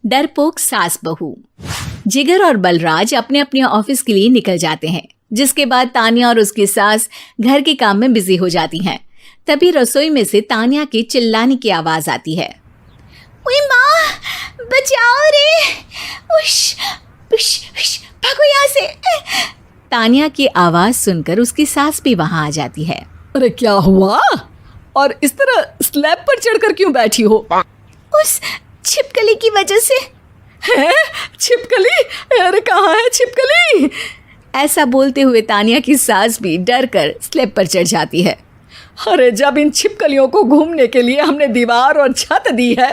डरपोक सास बहू। जिगर और बलराज अपने अपने ऑफिस के लिए निकल जाते हैं, जिसके बाद तान्या और उसकी सास घर के काम में बिजी हो जाती हैं। तभी रसोई में से तान्या के चिल्लाने की आवाज आती है। ओए माँ, बचाओ रे! उश, उश, उश, भागो यहाँ से! तान्या की आवाज सुनकर उसकी सास भी वहां आ जाती है। अरे क्या हुआ? और इस तरह स्लैब पर चढ़कर क्यों बैठी हो? उस छिपकली की वजह से। है? छिपकली? अरे कहाँ है छिपकली? ऐसा बोलते हुए तान्या की सास भी डर कर स्लैब पर चढ़ जाती है। अरे जब इन छिपकलियों को घूमने के लिए हमने दीवार और छत दी है,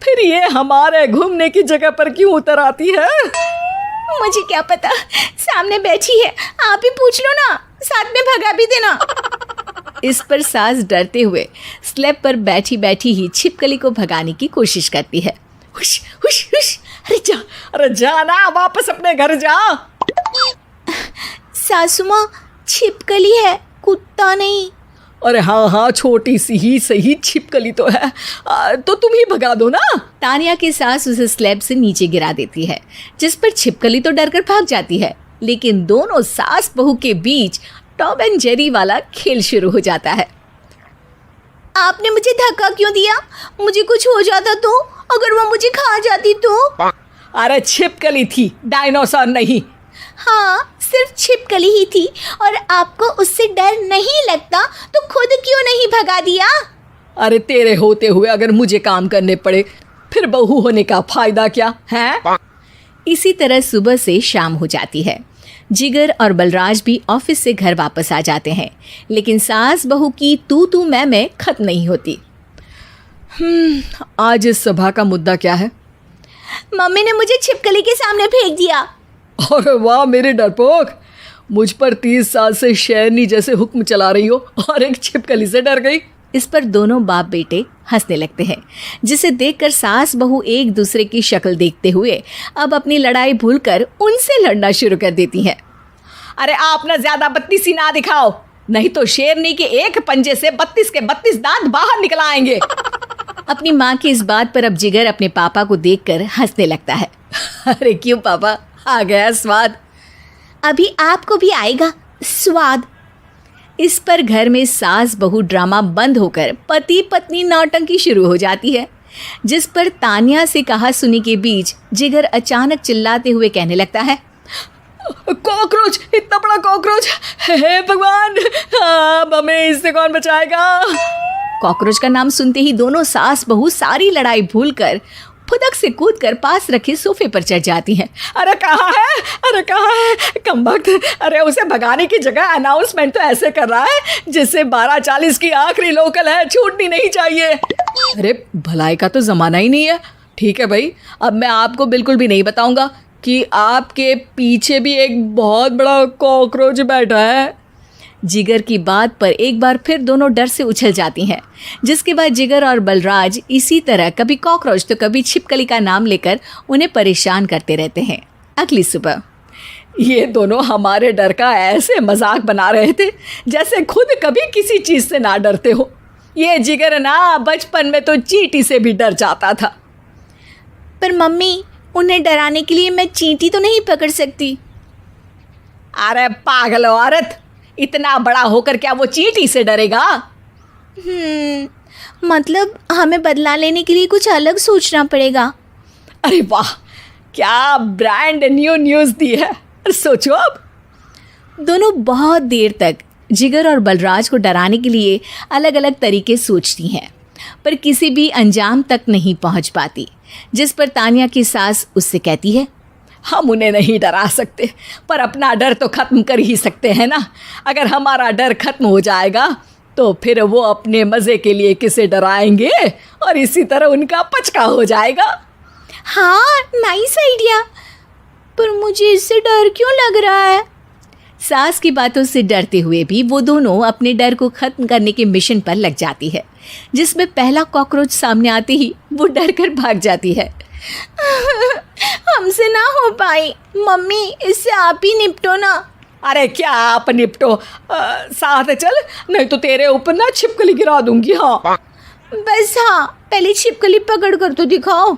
फिर ये हमारे घूमने की जगह पर क्यों उतर आती है? मुझे क्या पता, सामने बैठी है, आप ही पूछ लो ना, साथ में भगा भी देना। इस पर सास डरते हुए स्लैब पर बैठी बैठी ही छिपकली को भगाने की कोशिश करती है। हुश, हुश, हुश, अरे जा ना, वापस अपने घर जा। सासू माँ, छिपकली है, कुत्ता नहीं। अरे हाँ, छोटी सी ही सही छिपकली तो है, तो तुम ही भगा दो ना। तान्या की सास उसे स्लैब से नीचे गिरा देती है, जिस पर छिपकली तो डरकर भाग जाती है। लेकिन दोनों सास बहू के बीच टॉम एंड जेरी वाला खेल शुरू हो जाता है। आपने मुझे धक्का क्यों दिया? मुझे कुछ हो जाता तो? अगर वो मुझे खा जाती तो? अरे छिपकली थी, डायनासोर नहीं। हाँ, सिर्फ छिपकली ही थी, और आपको उससे डर नहीं लगता तो खुद क्यों नहीं भगा दिया? अरे तेरे होते हुए अगर मुझे काम करने पड़े, फिर बहू होने का फायदा क्या है? इसी तरह सुबह से शाम हो जाती है। जिगर और बलराज भी ऑफिस से घर वापस आ जाते हैं, लेकिन सास बहू की तू मैं खत्म नहीं होती। आज इस सभा का मुद्दा क्या है? मम्मी ने मुझे छिपकली के सामने फेंक दिया। अरे वाह मेरे डरपोक, मुझ पर 30 साल से शेरनी जैसे हुक्म चला रही हो और एक छिपकली से डर गई। इस पर दोनों बाप बेटे हंसने लगते हैं, जिसे देखकर सास बहू एक दूसरे की शक्ल देखते हुए अब अपनी लड़ाई भूलकर उनसे लड़ना शुरू कर देती हैं। अरे आप ना ज्यादा बत्तीसी ना दिखाओ, नहीं तो शेरनी के एक पंजे से 32 के 32 दांत बाहर निकल आएंगे। अपनी माँ की इस बात पर अब जिगर अपने पापा को देखकर हंसने लगता है। अरे क्यों पापा, आ गया स्वाद? अभी आपको भी आएगा स्वाद। इस पर घर में सास बहू ड्रामा बंद होकर पति पत्नी नौटंकी शुरू हो जाती है, जिस पर तान्या से कहा सुनी के बीच जिगर अचानक चिल्लाते हुए कहने लगता है। कॉकरोच, इतना बड़ा कॉकरोच! हे भगवान, अब हमें इससे कौन बचाएगा? कॉकरोच का नाम सुनते ही दोनों सास बहू सारी लड़ाई भूलकर फुदक से कूदकर पास रखे सोफे पर चढ़ जाती हैं। अरे कहाँ है? अरे कहाँ है कमबख्त? अरे उसे भगाने की जगह अनाउंसमेंट तो ऐसे कर रहा है जैसे 12:40 की आखिरी लोकल है, छूटनी नहीं चाहिए। अरे भलाई का तो ज़माना ही नहीं है। ठीक है भाई, अब मैं आपको बिल्कुल भी नहीं बताऊंगा कि आपके पीछे भी एक बहुत बड़ा कॉकरोच बैठा है। जिगर की बात पर एक बार फिर दोनों डर से उछल जाती हैं, जिसके बाद जिगर और बलराज इसी तरह कभी कॉकरोच तो कभी छिपकली का नाम लेकर उन्हें परेशान करते रहते हैं। अगली सुबह ये दोनों हमारे डर का ऐसे मजाक बना रहे थे जैसे खुद कभी किसी चीज़ से ना डरते हो। ये जिगर ना बचपन में तो चींटी से भी डर जाता था। पर मम्मी, उन्हें डराने के लिए मैं चींटी तो नहीं पकड़ सकती। अरे पागल औरत, इतना बड़ा होकर क्या वो चींटी से डरेगा? मतलब हमें बदला लेने के लिए कुछ अलग सोचना पड़ेगा। अरे वाह, क्या ब्रांड न्यू न्यूज़ दी है। सोचो अब। दोनों बहुत देर तक जिगर और बलराज को डराने के लिए अलग अलग तरीके सोचती हैं, पर किसी भी अंजाम तक नहीं पहुंच पाती, जिस पर तान्या की सास उससे कहती है। हम उन्हें नहीं डरा सकते, पर अपना डर तो ख़त्म कर ही सकते हैं ना। अगर हमारा डर ख़त्म हो जाएगा तो फिर वो अपने मज़े के लिए किसे डराएंगे और इसी तरह उनका पचका हो जाएगा। हाँ, नाइस आइडिया, पर मुझे इससे डर क्यों लग रहा है? सास की बातों से डरते हुए भी वो दोनों अपने डर को ख़त्म करने के मिशन पर लग जाती है, जिसमें पहला कॉकरोच सामने आते ही वो डर कर भाग जाती है। हमसे ना हो पाई मम्मी, इससे आप ही निपटो ना। अरे क्या आप निपटो, साथ चल, नहीं तो तेरे ऊपर ना छिपकली गिरा दूंगी। हाँ बस हाँ, पहले छिपकली पकड़ कर तो दिखाओ।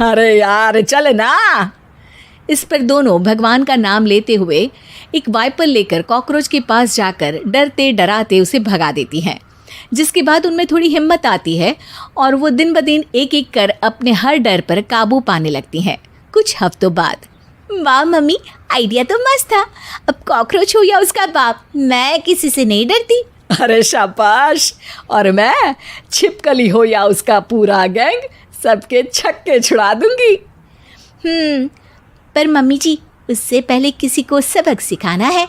अरे यार चल ना। इस पर दोनों भगवान का नाम लेते हुए एक वाइपर लेकर कॉकरोच के पास जाकर डरते डराते उसे भगा देती हैं, जिसके बाद उनमें थोड़ी हिम्मत आती है और वो दिन ब दिन एक एक कर अपने हर डर पर काबू पाने लगती हैं। कुछ हफ्तों बाद, वाह मम्मी, आइडिया तो मस्त था। अब कॉकरोच हो या उसका बाप, मैं किसी से नहीं डरती। अरे शाबाश। और मैं छिपकली हो या उसका पूरा गैंग, सबके छक्के छुड़ा दूंगी। पर मम्मी जी, उससे पहले किसी को सबक सिखाना है।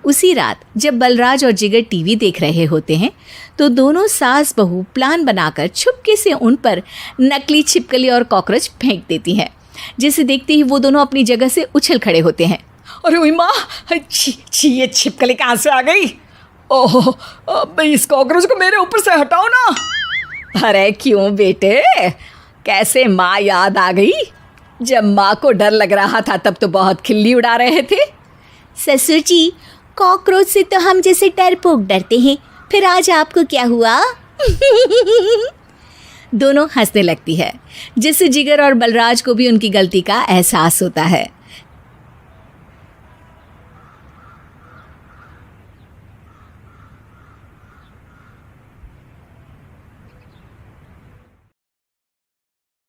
उसी रात जब बलराज और जिगर टीवी देख रहे होते हैं तो दोनों सास बहू प्लान बनाकर छुपके से उन पर नकली छिपकली और कॉकरोच फेंक देती हैं, जिसे देखते ही वो दोनों अपनी जगह से उछल खड़े होते हैं। अरे ओए माँ, छी ये छिपकली कहाँ से आ गई? ओह, अब इस कॉकरोच को मेरे ऊपर से हटाओ ना। अरे क्यों बेटे, कैसे माँ याद आ गई? जब माँ को डर लग रहा था तब तो बहुत खिल्ली उड़ा रहे थे। ससुर जी, कॉकरोच से तो हम जैसे डरपोक डरते हैं, फिर आज आपको क्या हुआ? दोनों हंसने लगती है, जिससे जिगर और बलराज को भी उनकी गलती का एहसास होता है।